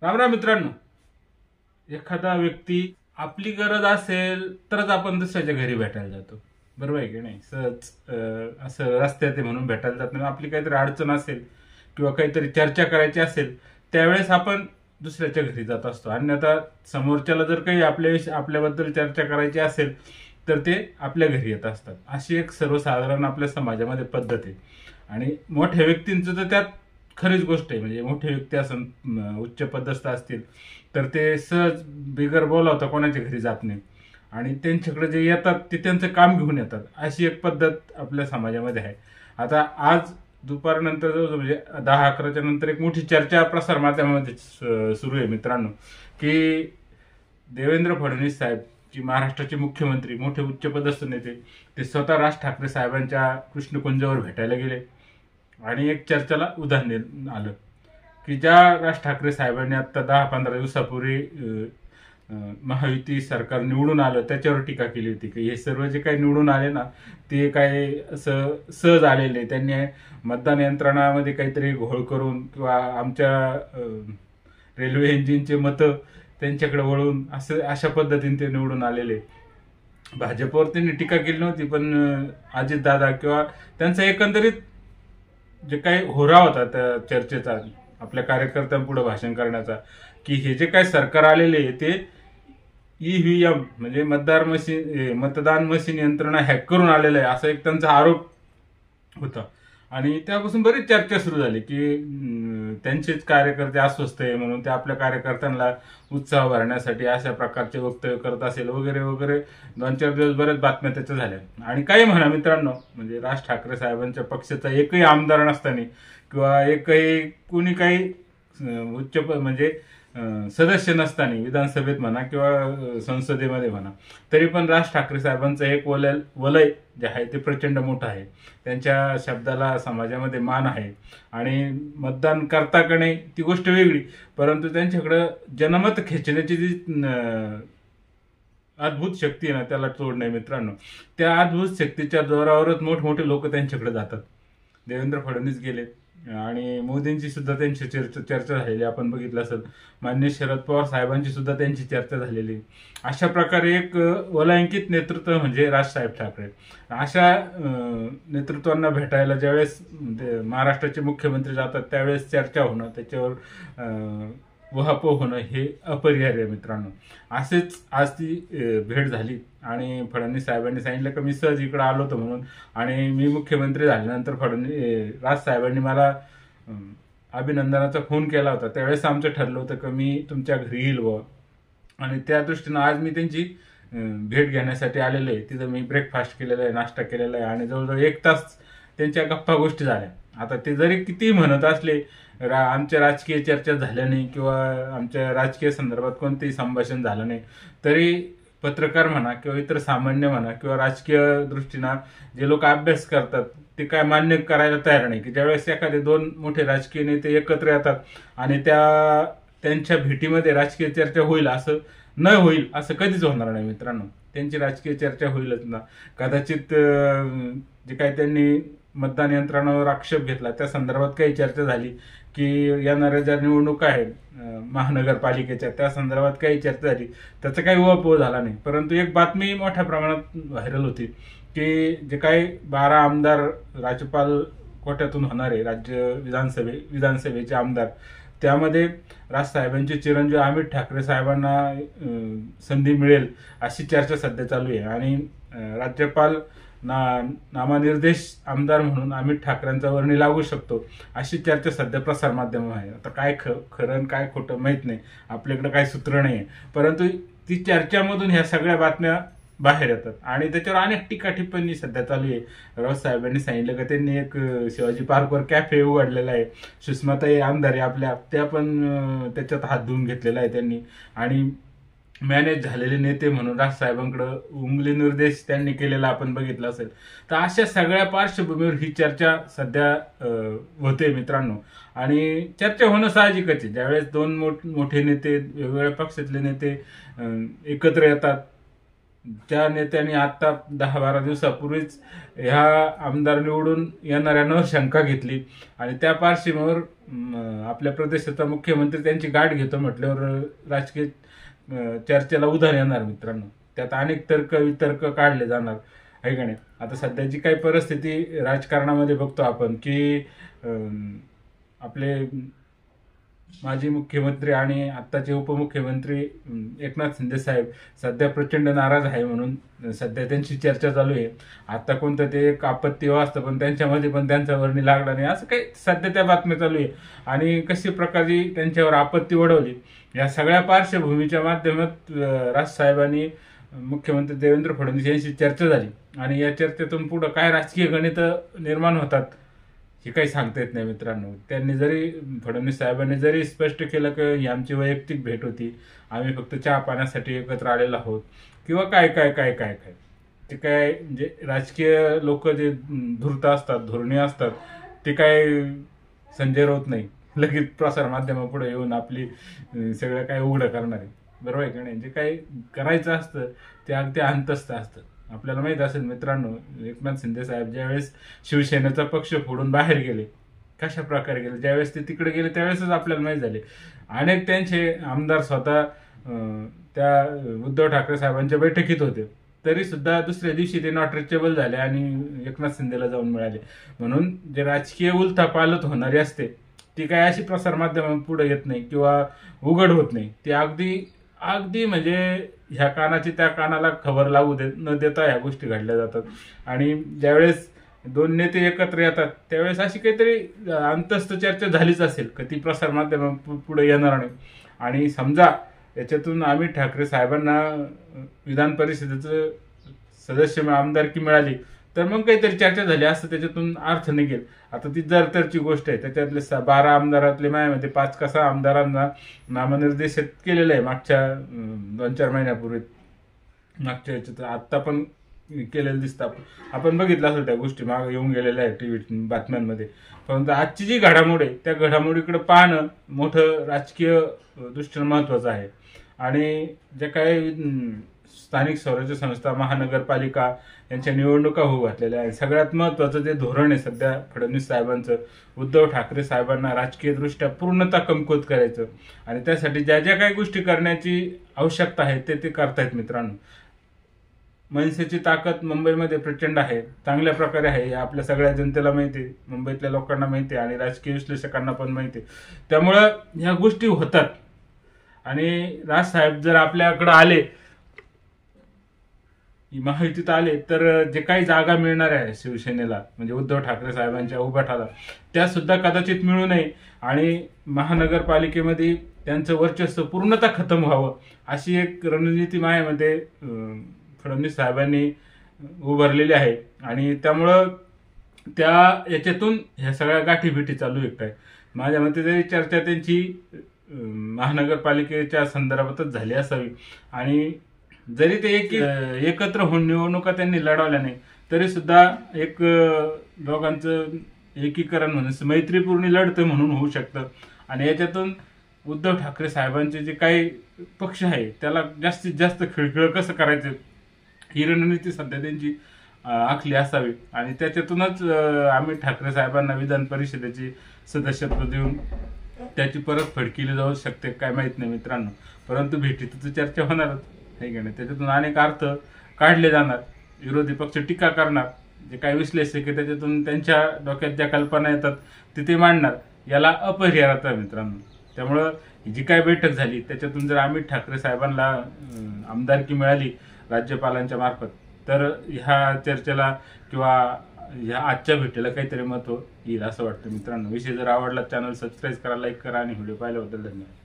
रामराम मित्रांनो. एखादा व्यक्ती आपली गरज असेल तरच आपण दुसऱ्याच्या घरी भेटायला जातो, बरोबर आहे की नाही? सहज असं रस्त्यात आहे म्हणून भेटायला जात नाही. आपली काहीतरी अडचण असेल किंवा काहीतरी चर्चा करायची असेल त्यावेळेस आपण दुसऱ्याच्या घरी जात असतो. अन्यथा समोरच्याला जर काही आपल्याबद्दल चर्चा करायची असेल तर ते आपल्या घरी येत असतात. अशी एक सर्वसाधारण आपल्या समाजामध्ये पद्धत आहे. आणि मोठ्या व्यक्तींचं तर त्यात खरीच गोष्ट आहे. म्हणजे मोठे व्यक्ती असं उच्च पदस्थ असतील तर ते सहज बिगर बोलावता कोणाच्या घरी जात नाही आणि त्यांच्याकडे जे येतात ते त्यांचं काम घेऊन येतात. अशी एक पद्धत आपल्या समाजामध्ये आहे. आता आज दुपारनंतर जवळजवळ म्हणजे 10-11च्या नंतर एक मोठी चर्चा प्रसार माध्यमामध्ये सुरू आहे मित्रांनो, की देवेंद्र फडणवीस साहेब जी महाराष्ट्राचे मुख्यमंत्री, मोठे उच्चपदस्थ नेते, ते स्वतः राज ठाकरे साहेबांच्या कृष्णकुंजावर भेटायला गेले आणि एक चर्चेला उदाहरण आलं की ज्या राज ठाकरे साहेबांनी आता 10-15 दिवसापूर्वी महायुती सरकार निवडून आलं त्याच्यावर टीका केली होती की हे सर्व जे काही निवडून आले ना ते काय असं सहज आलेले नाही. त्यांनी मतदान यंत्रणामध्ये काहीतरी घोळ करून किंवा आमच्या रेल्वे इंजिनचे मतं त्यांच्याकडे वळून असं अशा पद्धतीने ते निवडून आलेले. भाजपवर त्यांनी टीका केली नव्हती, पण अजितदादा किंवा त्यांचा एकंदरीत जे काही होरा होता त्या चर्चेचा, आपल्या कार्यकर्त्यांपुढे भाषण करण्याचा, की हे जे काही सरकार आलेले ते ईव्हीएम म्हणजे मतदान मशीन यंत्रणा हॅक करून आलेलं आहे असा एक त्यांचा आरोप होता. आणि त्यापासून बरीच चर्चा सुरू झाली की त्यांचेच कार्यकर्ते अस्वस्थ आहे म्हणून ते आपल्या कार्यकर्त्यांना उत्साह भरण्यासाठी अशा प्रकारचे वक्तव्य करत असेल वगैरे वगैरे. 2-4 दिवस बऱ्याच बातम्या त्याच्या झाल्या. आणि काही म्हणा मित्रांनो, म्हणजे राज ठाकरे साहेबांच्या पक्षाचा एकही आमदार नसताना किंवा एकही कोणी काही उच्च म्हणजे सदस्य नसताना विधानसभेत म्हणा किंवा संसदेमध्ये म्हणा, तरी पण राज ठाकरे साहेबांचं एक वलय जे आहे ते प्रचंड मोठं आहे. त्यांच्या शब्दाला समाजामध्ये मान आहे आणि मतदान करता का नाही ती गोष्ट वेगळी, परंतु त्यांच्याकडं जनमत खेचण्याची जी अद्भुत शक्ती आहे ना त्याला तोड नाही मित्रांनो. त्या अद्भुत शक्तीच्या जोरावरच मोठमोठे लोक त्यांच्याकडे जातात. देवेंद्र फडणवीस गेले आणि मोदींची सुद्धा त्यांची चर्चा झालेली आपण बघितलं असेल. माननीय शरद पवार साहेबांची सुद्धा त्यांची चर्चा झालेली. अशा प्रकारे एक वलयांकित नेतृत्व म्हणजे राजसाहेब ठाकरे. अशा नेतृत्वांना भेटायला ज्यावेळेस महाराष्ट्राचे मुख्यमंत्री जातात त्यावेळेस चर्चा होणं, त्याच्यावर वहापोह होणं हे अपरिहार्य मित्रांनो. असेच आज ती भेट झाली आणि फडणवीस साहेबांनी सांगितलं की मी सहज इकडे आलो होतो म्हणून, आणि मी मुख्यमंत्री झाल्यानंतर राज साहेबांनी मला अभिनंदनाचा फोन केला होता. त्यावेळेस आमचं ठरलं होतं की मी तुमच्या घरी येईल व, आणि त्या दृष्टीनं आज मी त्यांची भेट घेण्यासाठी आलेलो आहे. तिथं मी ब्रेकफास्ट केलेला आहे, नाश्ता केलेला आहे आणि जवळजवळ 1 तास त्यांच्या गप्पा गोष्टी झाल्या. आता ते जरी किती म्हणत असले आमच्या राजकीय चर्चा झाल्या नाही किंवा आमच्या राजकीय संदर्भात कोणतेही संभाषण झालं नाही, तरी पत्रकार म्हणा किंवा इतर सामान्य म्हणा किंवा राजकीय दृष्टीनं जे लोक अभ्यास करतात ते काय मान्य करायला तयार नाही की ज्यावेळेस एखादे 2 मोठे राजकीय नेते एकत्र येतात आणि त्यांच्या भेटीमध्ये राजकीय चर्चा होईल असं न होईल असं कधीच होणार नाही मित्रांनो. त्यांची राजकीय चर्चा होईलच ना. कदाचित जे काही त्यांनी मतदान यंत्रणावर आक्षेप घेतला त्या संदर्भात काही चर्चा झाली की येणाऱ्या ज्या निवडणुका आहेत महानगरपालिकेच्या त्या संदर्भात काही चर्चा झाली, त्याचा काही उहापोह झाला नाही. परंतु एक बातमी मोठ्या प्रमाणात व्हायरल होती की जे काही 12 आमदार राज्यपाल कोट्यातून होणारे विधानसभेचे आमदार, त्यामध्ये राजसाहेबांचे चिरंजीव अमित ठाकरे साहेबांना संधी मिळेल अशी चर्चा सध्या चालू आहे. आणि राज्यपाल नामनिर्देश आमदार म्हणून अमित ठाकरेंचा वर्णी लागू शकतो अशी चर्चा सध्या प्रसार माध्यम आहे. आता काय खरं काय खोटं माहीत नाही, आपल्याकडे काही सूत्र नाही आहे, परंतु ती चर्चामधून ह्या सगळ्या बातम्या बाहेर येतात आणि त्याच्यावर अनेक टीका टिप्पणी सध्या चालू आहे. राऊत साहेबांनी सांगितलं की त्यांनी एक शिवाजी पार्कवर कॅफे उघडलेला आहे. सुषमाताई आमदार आपल्या त्या पण त्याच्यात हात धुवून घेतलेला आहे त्यांनी. आणि मॅनेज झालेले नेते म्हणून राजसाहेबांकडे उंगली निर्देश त्यांनी केलेला आपण बघितलं असेल. तर अशा सगळ्या पार्श्वभूमीवर ही चर्चा सध्या होते मित्रांनो. आणि चर्चा होणं साहजिकच आहे. ज्यावेळेस 2 मोठे नेते, वेगवेगळ्या पक्षातले नेते एकत्र येतात त्या नेत्यांनी आता 10-12 दिवसापूर्वीच ह्या आमदार निवडून येणाऱ्यांवर शंका घेतली आणि त्या पार्श्वभूमीवर आपल्या प्रदेशाचा मुख्यमंत्री त्यांची गाठ घेतो म्हटल्यावर राजकीय चर्चेला उधाण येणार मित्रांनो. त्यात अनेक तर्क वितर्क काढले जाणार आहे का नाही. आता सध्याची काही परिस्थिती राजकारणामध्ये बघतो आपण की आपले माजी मुख्यमंत्री आणि आत्ताचे उपमुख्यमंत्री एकनाथ शिंदे साहेब सध्या प्रचंड नाराज आहे म्हणून सध्या त्यांची चर्चा चालू आहे. आता कोणतं ते एक आपत्ती असतं पण त्यांच्यामध्ये पण त्यांचा वर्णी लागला नाही असं काही सध्या त्या बातम्या चालू आहे. आणि कशी प्रकारची त्यांच्यावर आपत्ती ओढवली या सगळ्या पार्श्वभूमीच्या माध्यमात राजसाहेबांनी मुख्यमंत्री देवेंद्र फडणवीस यांची चर्चा झाली आणि या चर्चेतून पुढे काय राजकीय गणित निर्माण होतात हे काही सांगता येत नाही मित्रांनो. त्यांनी जरी फडणवीस साहेबांनी जरी स्पष्ट केलं की ही आमची वैयक्तिक भेट होती, आम्ही फक्त चहा पाण्यासाठी एकत्र आलेलो आहोत किंवा काय काय काय काय काय ते काय म्हणजे राजकीय लोक जे धूर्त असतात धोरणी असतात ते काय संजय राऊत नाही लगेच प्रसार माध्यमापुढे येऊन आपली सगळं काय उघडं करणार आहे. बरोबर आहे का नाही. जे काही करायचं असतं ते अगदी अंतस्थ असतं. आपल्याला माहित असेल मित्रांनो एकनाथ शिंदे साहेब ज्यावेळेस शिवसेनेचा पक्ष फोडून बाहेर गेले कशा प्रकारे गेले, ज्यावेळेस ते तिकडे गेले त्यावेळेसच आपल्याला माहित झाले. अनेक त्यांचे आमदार स्वतः त्या उद्धव ठाकरे साहेबांच्या बैठकीत होते तरी सुद्धा दुसऱ्या दिवशी ते नॉट रिचेबल झाले आणि एकनाथ शिंदेला जाऊन मिळाले. म्हणून जे राजकीय उलथापालथ होणारी असते ती काय अशी प्रसार माध्यमात पुढे येत नाही किंवा उघड होत नाही. ती अगदी म्हणजे ह्या कानाची त्या कानाला खबर लागू न देता ह्या गोष्टी घडल्या जातात. आणि ज्यावेळेस दोन नेते एकत्र येतात त्यावेळेस अशी काहीतरी अंतस्थ चर्चा झालीच असेल का ती प्रसार माध्यम पुढे येणार नाही. आणि समजा याच्यातून अमित ठाकरे साहेबांना विधान परिषदेचं सदस्य आमदारकी मिळाली तर मग काहीतरी चर्चा झाली असं त्याच्यातून अर्थ निघेल. आता ती जरतरची गोष्ट आहे. त्याच्यातले 12 आमदारातले मायामध्ये 5 का 6 आमदारांना नामनिर्देशित केलेलं आहे मागच्या 2-4 महिन्यापूर्वी. मागच्या याच्यात आत्ता पण केलेलं दिसतं. आपण बघितलं असेल त्या गोष्टी मागे येऊन गेलेल्या आहे टीव्ही बातम्यांमध्ये. परंतु आजची जी घडामोड आहे त्या घडामोडीकडे पाहणं मोठं राजकीय दृष्टीनं महत्वाचं आहे. आणि जे काही स्थानिक स्वराज्य संस्था महानगरपालिका यांच्या निवडणुका होऊ घातलेल्या आहेत. सगळ्यात महत्वाचं जे धोरण आहे सध्या फडणवीस साहेबांचं उद्धव ठाकरे साहेबांना राजकीय दृष्ट्या पूर्णतः कमकुवत करायचं आणि त्यासाठी ज्या ज्या काही गोष्टी करण्याची आवश्यकता आहे ते करतायत मित्रांनो. मनसेची ताकद मुंबईमध्ये प्रचंड आहे, चांगल्या प्रकारे आहे. हे आपल्या सगळ्या जनतेला माहिती आहे, मुंबईतल्या लोकांना माहिती आहे आणि राजकीय विश्लेषकांना पण माहिती आहे. त्यामुळं ह्या गोष्टी होतात आणि राजसाहेब जर आपल्याकडे आले महायुतीत आले तर जे काही जागा मिळणार आहे शिवसेनेला म्हणजे उद्धव ठाकरे साहेबांच्या उभाटाला त्या सुद्धा कदाचित मिळू नये आणि महानगरपालिकेमध्ये त्यांचं वर्चस्व पूर्णतः खतम व्हावं अशी एक रणनीती मायामध्ये फडणवीस साहेबांनी उभारलेली आहे. आणि त्यामुळं त्या याच्यातून ह्या सगळ्या गाठीभेटी चालू आहेत. माझ्या मते तरी चर्चा त्यांची महानगरपालिकेच्या संदर्भातच झाली असावी आणि जरी ते एकत्र होऊन निवडणुका त्यांनी लढवल्या नाही तरी सुद्धा एक दोघांचं एकीकरण म्हणून मैत्रीपूर्ण लढतं म्हणून होऊ शकतं. आणि याच्यातून उद्धव ठाकरे साहेबांचे जे काही पक्ष आहे त्याला जास्तीत जास्त खिळखिळ कसं करायचं ही रणनीती सध्या त्यांची आखली असावी आणि त्याच्यातूनच अमित ठाकरे साहेबांना विधान परिषदेची सदस्यत्व देऊन त्याची परतफेड केली जाऊ शकते काय माहित नाही मित्रांनो. परंतु भेटीत चर्चा होणारच आहे की नाही. त्याच्यातून अनेक अर्थ काढले जाणार, विरोधी पक्ष टीका करणार, जे काही विश्लेषक आहे त्याच्यातून त्यांच्या डोक्यात ज्या कल्पना येतात ते मांडणार. याला अपरिहार्य आहे मित्रांनो. त्यामुळं जी काही बैठक झाली त्याच्यातून जर अमित ठाकरे साहेबांना आमदारकी मिळाली राज्यपालांच्या मार्फत तर ह्या चर्चेला किंवा ह्या आजच्या भेटीला काहीतरी महत्व येईल असं वाटतं मित्रांनो. विषय जर आवडला चॅनल सबस्क्राईब करा, लाईक करा आणि व्हिडिओ पाहिल्याबद्दल धन्यवाद.